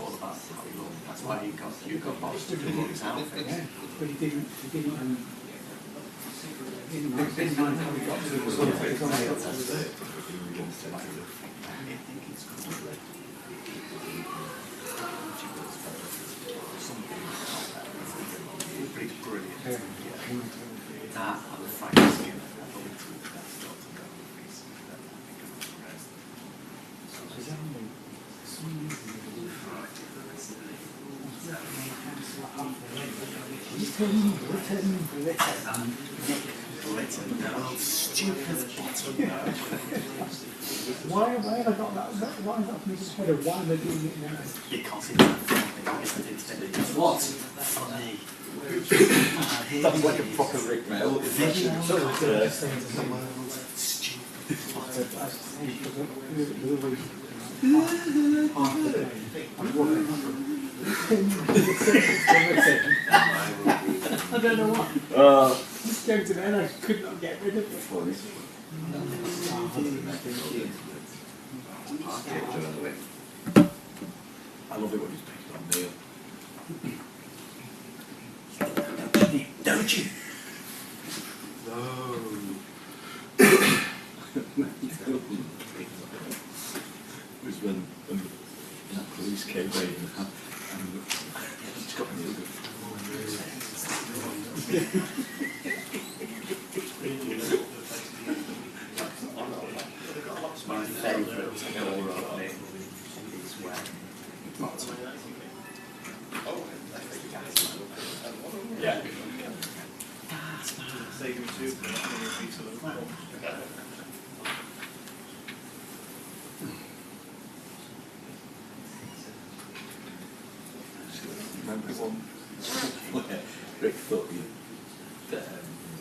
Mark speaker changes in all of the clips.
Speaker 1: all about how he looked. That's why you got Boss to do his outfit.
Speaker 2: Yeah, but he didn't mind how he got to the result.
Speaker 1: Pretty brilliant. That and the Frank Skinner. Stupid bottom.
Speaker 2: Why have I got that? Why have I got Mrs. Header? Why am I doing it now?
Speaker 1: Because it's what? Funny.
Speaker 3: That's like a proper Rick Mail.
Speaker 2: I don't know what. Just go to bed, I could not get rid of it before this.
Speaker 3: I love it when he's picking on Neil.
Speaker 1: Don't you?
Speaker 3: No. It was when that police came in and he's got Neil.
Speaker 1: My favourite door opening is when yeah.
Speaker 3: Remember one where Rick thought he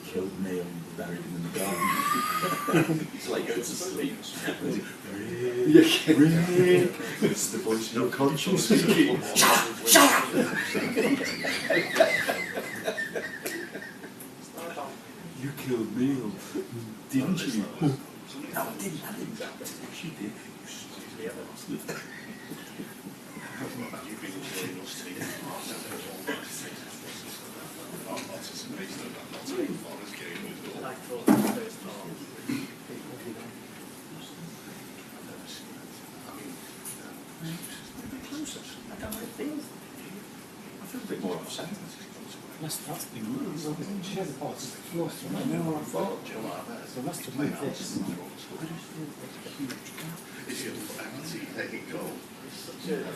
Speaker 3: killed Neil and buried him in the garden? It's like going to sleep. It's the voice of your conscience speaking.
Speaker 1: Shut up!
Speaker 3: You killed Neil, didn't you?
Speaker 1: No, I didn't.
Speaker 3: She did. I feel a bit more upset.
Speaker 2: That's been moved. She has a part of the floor. I know what I thought. So must have moved this.
Speaker 4: Is your faculty taking goal?
Speaker 2: Do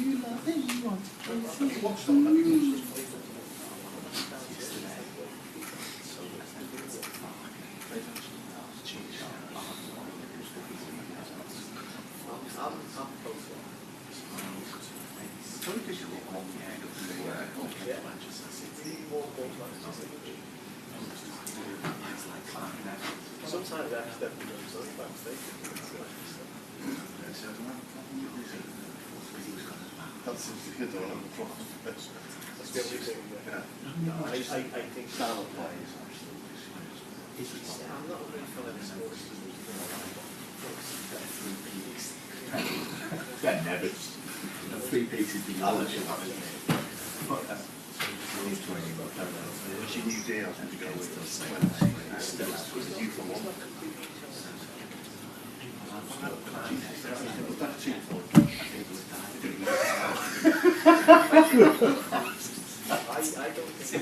Speaker 2: you love him? You want to play
Speaker 4: Sometimes I accidentally do something by mistake. That's the kid on the front. That's the only thing. Yeah. I think Salah plays. I'm not really feeling sports.
Speaker 3: They're never.
Speaker 1: The 3 pieces being
Speaker 4: She knew Dale had to go with us. Still out with you for one. Was that cheap for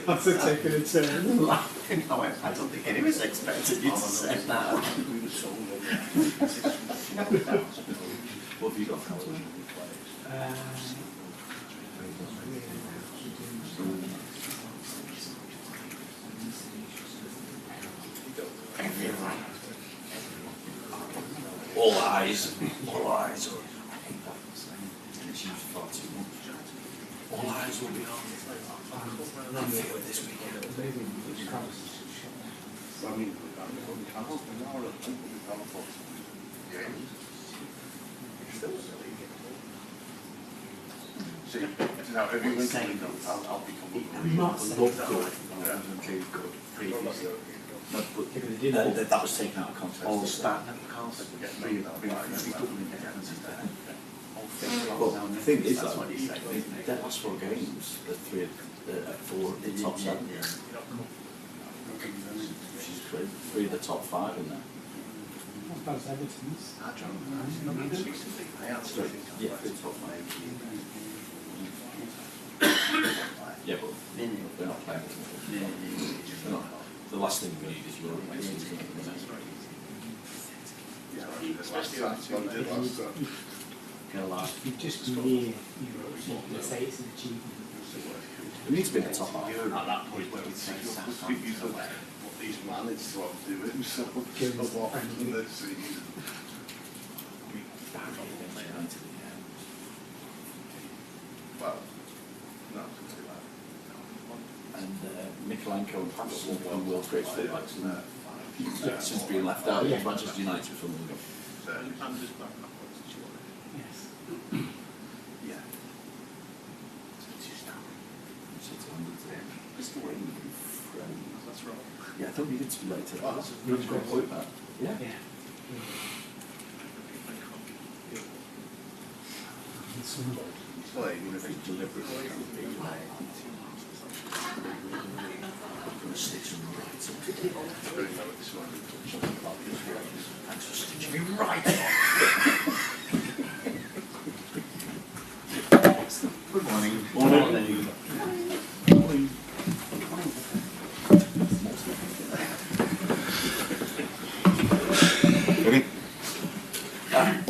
Speaker 2: After taking a turn.
Speaker 1: laughing. I don't think any of us expected you to say that.
Speaker 4: we were sold
Speaker 3: What have you got for All eyes. All eyes. All eyes will be on Anfield this weekend.
Speaker 4: I mean, See, now everyone's saying I'll become
Speaker 2: Not
Speaker 3: Looked good, rather than very good previously. No, but that was taken out of context.
Speaker 1: All stat.
Speaker 3: Well, the thing is, though, their last 4 games, the 4 of the top 7. Which is 3 of the top 5 in there.
Speaker 2: Not as bad as Everton's.
Speaker 3: Yeah, 3 top 5. Yeah, but they're not playing. The last thing we need is your
Speaker 2: If you're just near Europe, let's say it's an achievement.
Speaker 3: We need to be in the top half.
Speaker 4: At that point where we say what he's managed to outdo himself a lot in this season. Well, no, it's too bad.
Speaker 3: And Mikolenko and Patterson won world's greatest fullbacks, isn't it? Since being left out of Manchester United from them.
Speaker 2: Yes.
Speaker 3: Yeah. Mr. Wayne, that's wrong. Yeah, I thought we did too late today. That's a really great point, that. Yeah.
Speaker 2: Yeah.
Speaker 4: Well, even if he's
Speaker 3: Deliberately going to stick some right. Thanks for stitching me right.
Speaker 1: Good morning.
Speaker 3: Morning.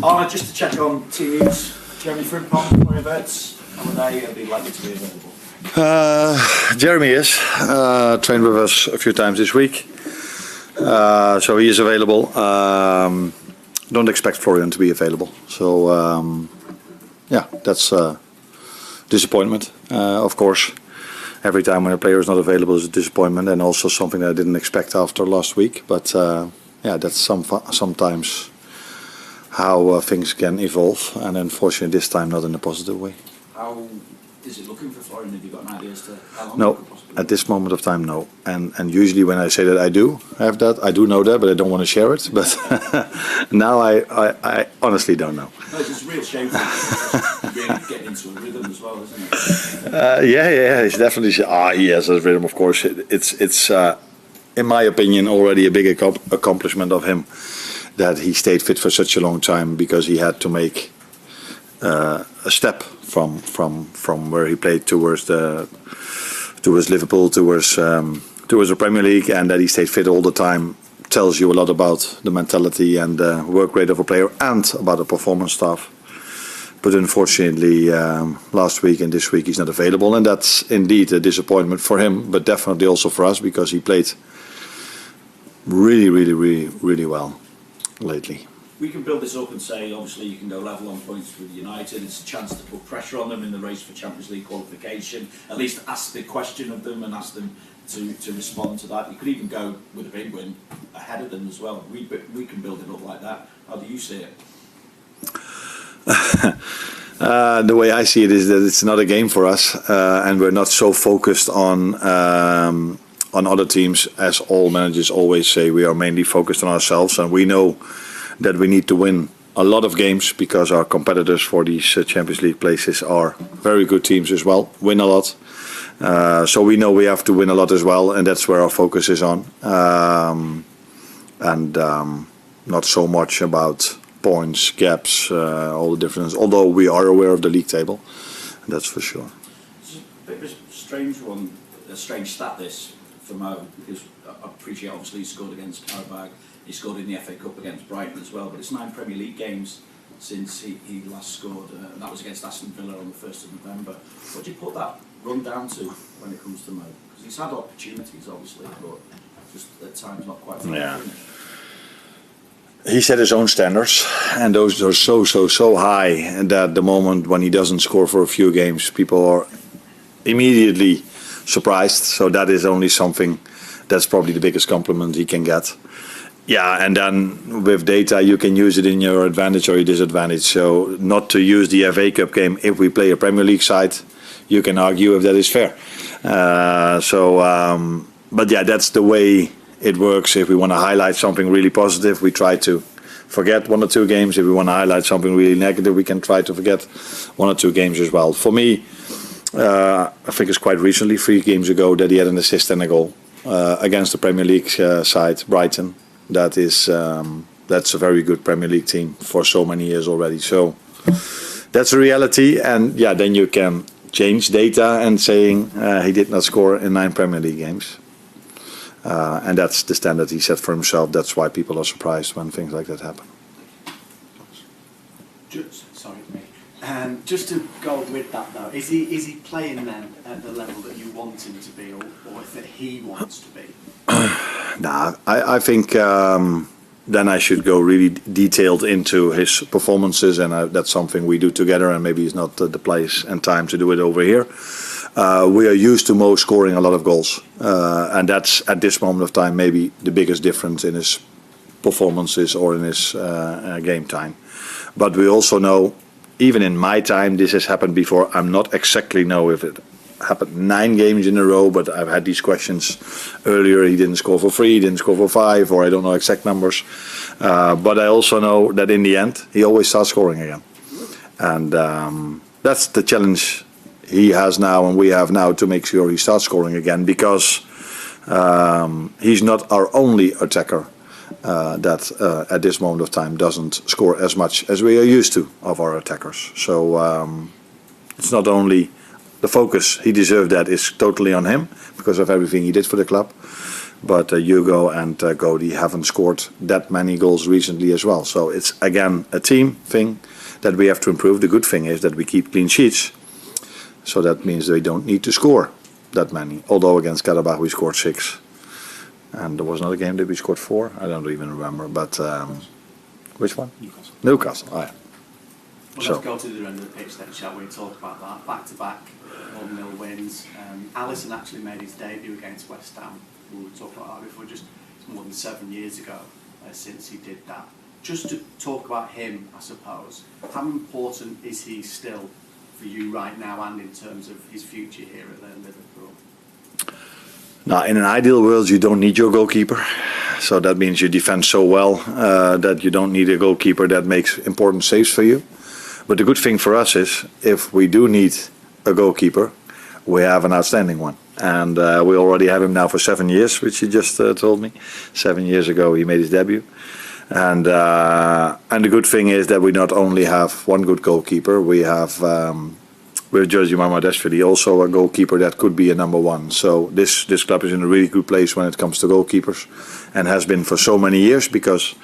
Speaker 3: Arne, just to check on team news, Jeremie Frimpong, Florian Wirtz, how are they likely to be available?
Speaker 5: Jeremie is trained with us a few times this week, so he is available. Don't expect Florian to be available, so yeah, that's a disappointment. Of course, every time when a player is not available is a disappointment, and also something that I didn't expect after last week. But yeah, that's sometimes how things can evolve, and unfortunately this time not in a positive way.
Speaker 3: How is it looking for Florian? Have you got an idea as to how long it
Speaker 5: No,
Speaker 3: could possibly
Speaker 5: at this moment of time, no. And usually when I say that I do have that, I do know that, but I don't want to share it. But now I honestly don't know.
Speaker 3: No, it's a real shame for you. Really getting into a rhythm as well, isn't it?
Speaker 5: Yeah, it's definitely. He has a rhythm, of course. It's in my opinion, already a big accomplishment of him that he stayed fit for such a long time, because he had to make a step from where he played towards Liverpool, towards the Premier League, and that he stayed fit all the time tells you a lot about the mentality and work rate of a player and about the performance staff. But unfortunately, last week and this week he's not available, and that's indeed a disappointment for him, but definitely also for us, because he played really well lately.
Speaker 3: We can build this up and say, obviously, you can go level on points with United. It's a chance to put pressure on them in the race for Champions League qualification. At least ask the question of them and ask them to respond to that. You could even go with a big win ahead of them as well. We can build it up like that. How do you see it?
Speaker 5: The way I see it is that it's not a game for us, and we're not so focused on other teams, as all managers always say. We are mainly focused on ourselves, and we know that we need to win a lot of games, because our competitors for these Champions League places are very good teams as well, win a lot. So we know we have to win a lot as well, and that's where our focus is on. Not so much about points, gaps, all the differences, although we are aware of the league table, that's for sure.
Speaker 3: It's a bit of a strange one, a strange stat this for Mo, because I appreciate obviously he scored against Karabakh, he scored in the FA Cup against Brighton as well, but it's 9 Premier League games since he last scored, and that was against Aston Villa on the 1st of November. What do you put that run down to when it comes to Mo? Because he's had opportunities obviously, but just at times not quite.
Speaker 5: Yeah. He set his own standards, and those are so high that the moment when he doesn't score for a few games, people are immediately surprised. So that is only something, that's probably the biggest compliment he can get. Yeah, and then with data you can use it in your advantage or your disadvantage. So not to use the FA Cup game if we play a Premier League side, you can argue if that is fair. But yeah, that's the way it works. If we want to highlight something really positive, we try to forget 1 or 2 games. If we want to highlight something really negative, we can try to forget 1 or 2 games as well. For me, I think it's quite recently, 3 games ago, that he had an assist and a goal against the Premier League side, Brighton. That's a very good Premier League team for so many years already. So that's a reality, and yeah, then you can change data and saying he did not score in 9 Premier League games. And that's the standard he set for himself. That's why people are surprised when things like that happen.
Speaker 1: Just to go with that though, is he playing then at the level that you want him to be, or that he wants to be?
Speaker 5: Nah, I think then I should go really detailed into his performances, and that's something we do together, and maybe it's not the place and time to do it over here. We are used to Mo scoring a lot of goals, and that's at this moment of time maybe the biggest difference in his performances or in his game time. But we also know, even in my time, this has happened before. I'm not exactly know if it happened 9 games in a row, but I've had these questions earlier. He didn't score for 3, he didn't score for 5, or I don't know exact numbers. But I also know that in the end, he always starts scoring again. And that's the challenge he has now and we have now, to make sure he starts scoring again, because he's not our only attacker that at this moment of time doesn't score as much as we are used to of our attackers. So it's not only the focus, he deserved that, is totally on him because of everything he did for the club. But Hugo and Cody haven't scored that many goals recently as well. So it's again a team thing that we have to improve. The good thing is that we keep clean sheets. So that means they don't need to score that many. Although against Karabakh we scored 6. And there was another game that we scored 4. I don't even remember. But which one? Newcastle. Oh, yeah.
Speaker 1: Well, let's go to the end of the pitch then, shall we? Talk about that. Back-to-back 1-0 wins. Alisson actually made his debut against West Ham. We were talking about that before. Just more than 7 years ago since he did that. Just to talk about him, I suppose. How important is he still for you right now, and in terms of his future here at Liverpool?
Speaker 5: Now, in an ideal world, you don't need your goalkeeper. So that means you defend so well that you don't need a goalkeeper that makes important saves for you. But the good thing for us is, if we do need a goalkeeper, we have an outstanding one. And we already have him now for 7 years, which he just told me. 7 years ago he made his debut. And the good thing is that we not only have one good goalkeeper, we have with Jeremie Frimpong also a goalkeeper that could be a number 1. So this club is in a really good place when it comes to goalkeepers, and has been for so many years, because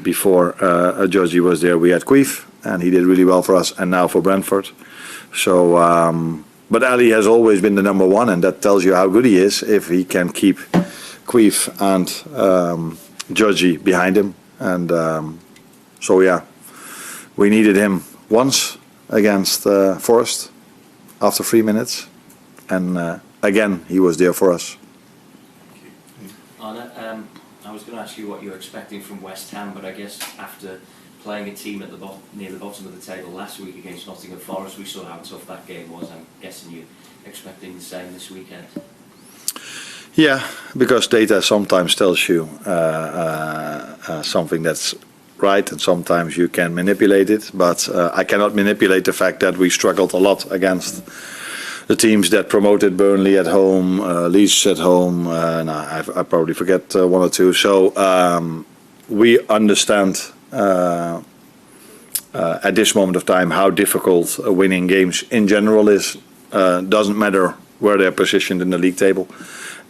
Speaker 5: before Jeremie was there we had Queef, and he did really well for us, and now for Brentford. So but Ali has always been the number 1, and that tells you how good he is if he can keep Queef and Jeremie behind him. And so yeah, we needed him once against Forest after 3 minutes, and again he was there for us.
Speaker 6: Arne, I was going to ask you what you're expecting from West Ham, but I guess after playing a team at the near the bottom of the table last week against Nottingham Forest, we saw how tough that game was. I'm guessing you're expecting the same this weekend.
Speaker 5: Yeah, because data sometimes tells you something that's right, and sometimes you can manipulate it. But I cannot manipulate the fact that we struggled a lot against the teams that promoted, Burnley at home, Leeds at home. I probably forget 1 or 2. So we understand at this moment of time how difficult winning games in general is. Doesn't matter where they're positioned in the league table.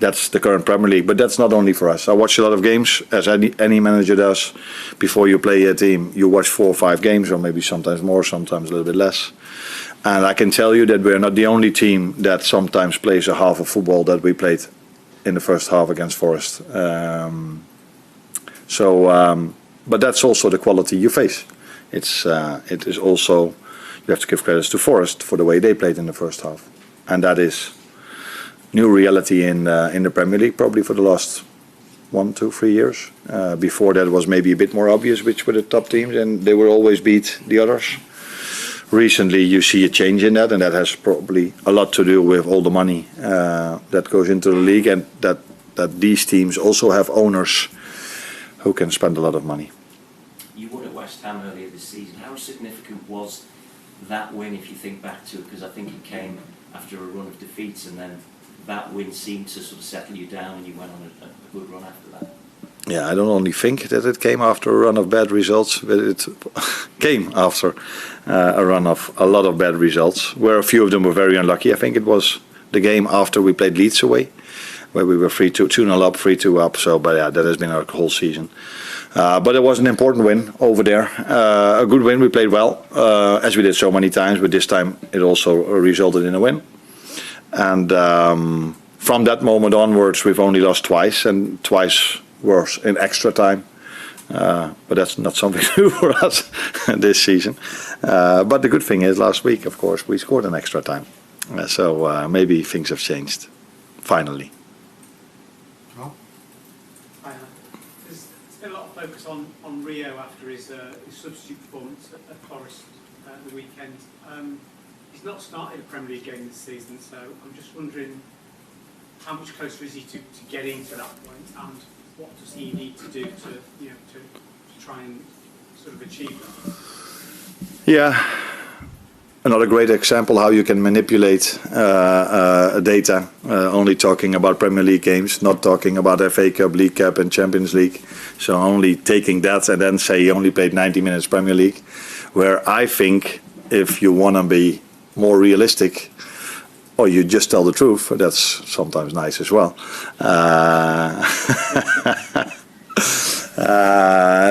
Speaker 5: That's the current Premier League, but that's not only for us. I watch a lot of games, as any manager does. Before you play a team, you watch 4 or 5 games, or maybe sometimes more, sometimes a little bit less. And I can tell you that we're not the only team that sometimes plays a half of football that we played in the first half against Forest. But that's also the quality you face. It is also, you have to give credits to Forest for the way they played in the first half, and that is new reality in the Premier League, probably for the last 1, 2, 3 years. Before that was maybe a bit more obvious which were the top teams, and they would always beat the others. Recently you see a change in that, and that has probably a lot to do with all the money that goes into the league, and that these teams also have owners who can spend a lot of money.
Speaker 6: You won at West Ham earlier this season. How significant was that win, if you think back to it? Because I think it came after a run of defeats, and then that win seemed to sort of settle you down, and you went on a good run after that.
Speaker 5: Yeah, I don't only think that it came after a run of bad results, but it came after a run of a lot of bad results, where a few of them were very unlucky. I think it was the game after we played Leeds away, where we were 2-0 up, 3-2 up. So, but yeah, that has been our whole season. But it was an important win over there. A good win. We played well, as we did so many times. But this time it also resulted in a win. And from that moment onwards, we've only lost twice, and twice was in extra time. But that's not something new for us this season. But the good thing is, last week, of course, we scored an extra time. So maybe things have changed, finally.
Speaker 2: There's been a lot of focus on Rio after his substitute performance at Forest at the weekend. He's not started a Premier League game this season, so I'm just wondering how much closer is he to getting to that point, and what does he need to do to try and sort of achieve that?
Speaker 5: Yeah, another great example how you can manipulate data, only talking about Premier League games, not talking about FA Cup, League Cup and Champions League. So only taking that and then say he only played 90 minutes Premier League, where I think if you want to be more realistic, or you just tell the truth, that's sometimes nice as well.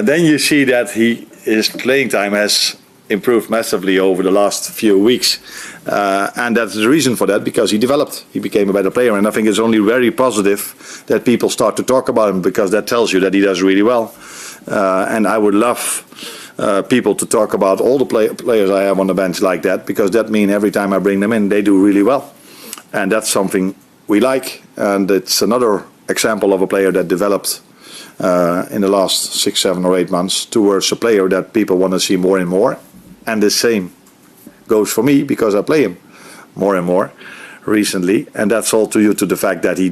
Speaker 5: Then you see that his playing time has improved massively over the last few weeks. And that's the reason for that, because he developed. He became a better player. And I think it's only very positive that people start to talk about him, because that tells you that he does really well. And I would love people to talk about all the players I have on the bench like that, because that means every time I bring them in, they do really well. And that's something we like. And it's another example of a player that developed in the last 6, 7 or 8 months towards a player that people want to see more and more. And the same goes for me, because I play him more and more recently. And that's all due to the fact that he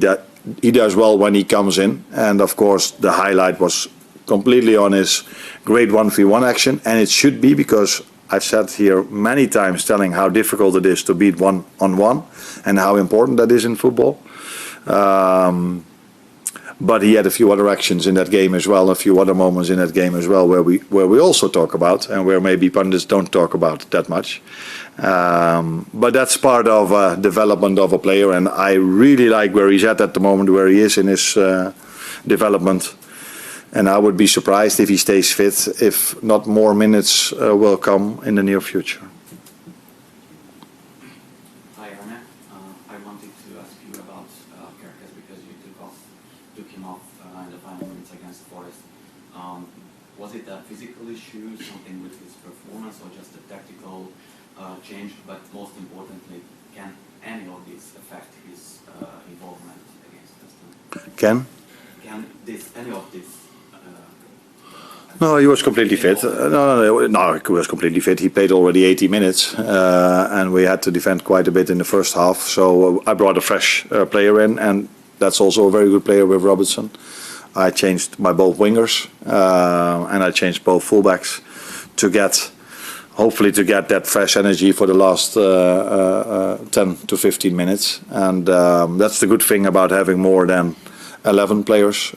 Speaker 5: does well when he comes in. And of course the highlight was completely on his great 1v1 action, and it should be, because I've sat here many times telling how difficult it is to beat 1-on-1 and how important that is in football. But he had a few other actions in that game as well, a few other moments in that game as well, where we also talk about, and where maybe pundits don't talk about that much. But that's part of development of a player, and I really like where he's at the moment, where he is in his development. And I would be surprised if he stays fit, if not more minutes will come in the near future.
Speaker 7: Hi Arne, I wanted to ask you about Kerkez, because you took him off in the final minutes against Forest. Was it a physical issue, something with his performance, or just a tactical change? But most importantly, can any of this affect his involvement against West Ham? Can any of this?
Speaker 5: No, he was completely fit. No, he was completely fit. He played already 80 minutes, and we had to defend quite a bit in the first half. So I brought a fresh player in, and that's also a very good player with Robertson. I changed my both wingers, and I changed both fullbacks hopefully to get that fresh energy for the last 10 to 15 minutes. And that's the good thing about having more than 11 players.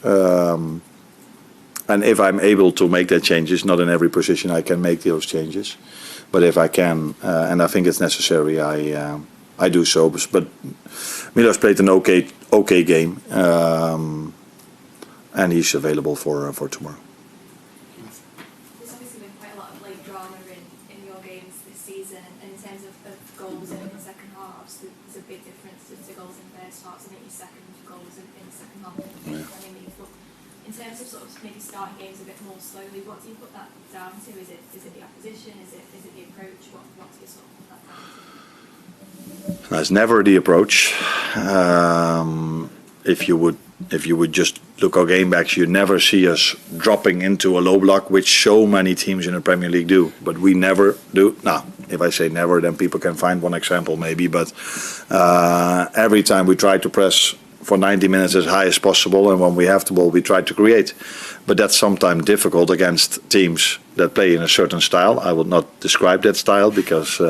Speaker 5: And if I'm able to make that changes, not in every position I can make those changes, but if I can, and I think it's necessary, I do so. But Milos played an okay game, and he's available for tomorrow.
Speaker 8: There's obviously been quite a lot of late drama in your games this season, and in terms of goals in the second half, there's a big difference to goals in first half. I think your second goals in the second half. In terms of sort of maybe starting games a bit more slowly, what do you put that down to? Is it the opposition? Is it the approach? What do you sort of put that down to?
Speaker 5: It's never the approach. If you would if you would just look our game backs, you never see us dropping into a low block, which so many teams in the Premier League do. But we never do. Now, if I say never, then people can find one example maybe. But every time we try to press for 90 minutes as high as possible, and when we have the ball, we try to create. But that's sometimes difficult against teams that play in a certain style. I will not describe that style because...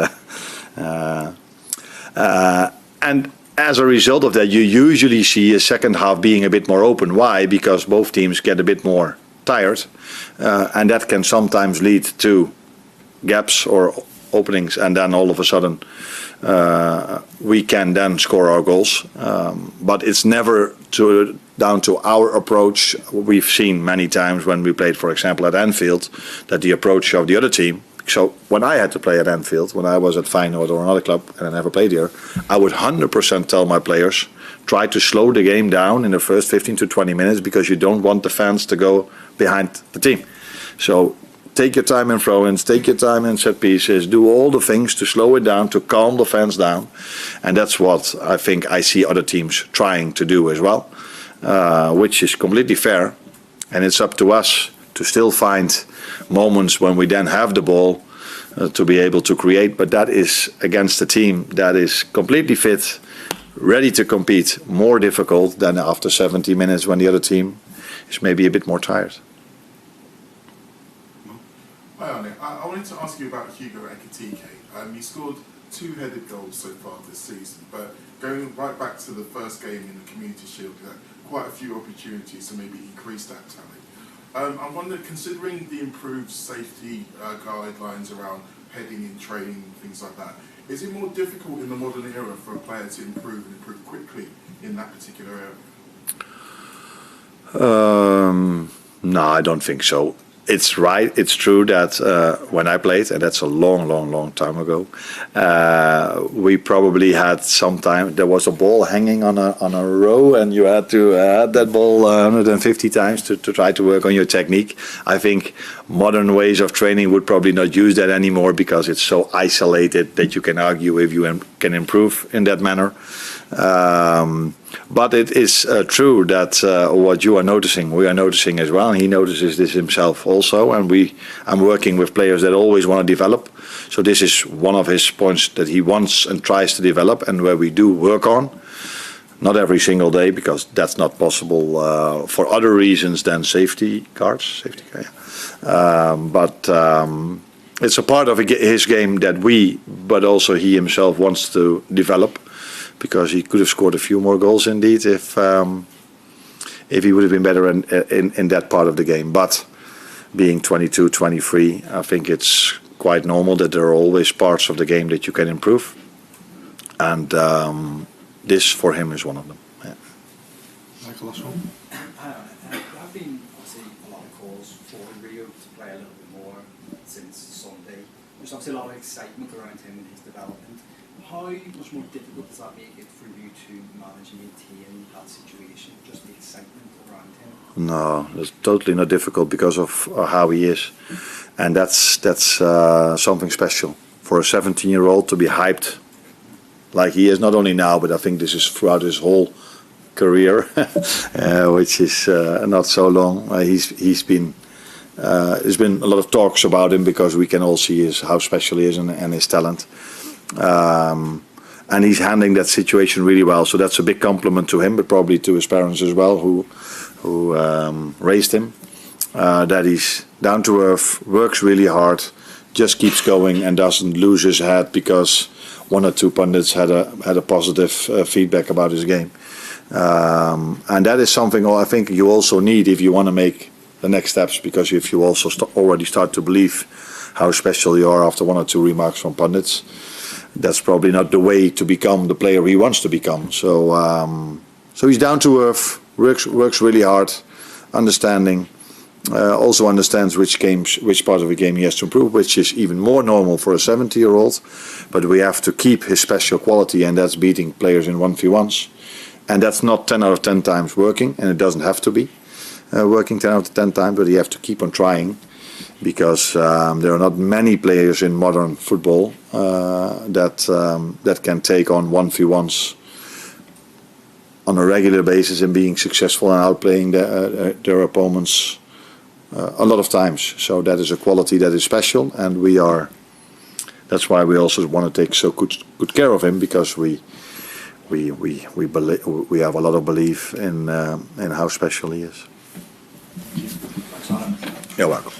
Speaker 5: and as a result of that, you usually see a second half being a bit more open. Why? Because both teams get a bit more tired, and that can sometimes lead to gaps or openings, and then all of a sudden we can then score our goals. But it's never down to our approach. We've seen many times when we played, for example, at Anfield, that the approach of the other team. So when I had to play at Anfield, when I was at Feyenoord or another club, and I never played here, I would 100% tell my players, try to slow the game down in the first 15 to 20 minutes because you don't want the fans to go behind the team. So take your time in throw-ins, take your time in set pieces, do all the things to slow it down, to calm the fans down. And that's what I think I see other teams trying to do as well, which is completely fair. And it's up to us to still find moments when we then have the ball to be able to create, but that is against a team that is completely fit, ready to compete, more difficult than after 70 minutes when the other team is maybe a bit more tired.
Speaker 9: Hi Arne, I wanted to ask you about Hugo Ekitike. He scored 2 headed goals so far this season, but going right back to the first game in the Community Shield, he had quite a few opportunities to maybe increase that tally. I wonder, considering the improved safety guidelines around heading in training, things like that, is it more difficult in the modern era for a player to improve and improve quickly in that particular area?
Speaker 5: No, I don't think so. It's right. It's true that when I played, and that's a long time ago, we probably had some time. There was a ball hanging on a row, and you had to add that ball 150 times to try to work on your technique. I think modern ways of training would probably not use that anymore because it's so isolated that you can argue if you can improve in that manner. But it is true that what you are noticing, we are noticing as well, and he notices this himself also, and I'm working with players that always want to develop. So this is one of his points that he wants and tries to develop, and where we do work on. Not every single day, because that's not possible for other reasons than safety guards. But it's a part of his game that but also he himself wants to develop. Because he could have scored a few more goals indeed if he would have been better in that part of the game. But being 22, 23, I think it's quite normal that there are always parts of the game that you can improve. And this for him is one of them. Yeah.
Speaker 9: Michael, last one.
Speaker 10: There have been obviously a lot of calls for Rio to play a little bit more since Sunday. There's obviously a lot of excitement around him and his development. How much more difficult does that make it for you to manage and maintain that situation, just the excitement around him?
Speaker 5: No, it's totally not difficult because of how he is. And that's something special. For a 17-year-old to be hyped like he is, not only now, but I think this is throughout his whole career, which is not so long. There's been a lot of talks about him because we can all see how special he is and his talent. And he's handling that situation really well, so that's a big compliment to him, but probably to his parents as well, who raised him. That he's down to earth, works really hard, just keeps going, and doesn't lose his head because one or two pundits had a positive feedback about his game. And that is something I think you also need if you want to make the next steps, because if you also already start to believe how special you are after one or two remarks from pundits, that's probably not the way to become the player he wants to become. So he's down to earth, works really hard, understanding, also understands which part of the game he has to improve, which is even more normal for a 70-year-old. But we have to keep his special quality, and that's beating players in 1v1s. And that's not 10 out of 10 times working, and it doesn't have to be working 10 out of 10 times, but you have to keep on trying. Because there are not many players in modern football that can take on 1v1s on a regular basis and being successful and outplaying their opponents a lot of times. So that is a quality that is special, and that's why we also want to take so good care of him, because we have a lot of belief in how special he is.
Speaker 10: Thanks, Arne.
Speaker 5: You're welcome.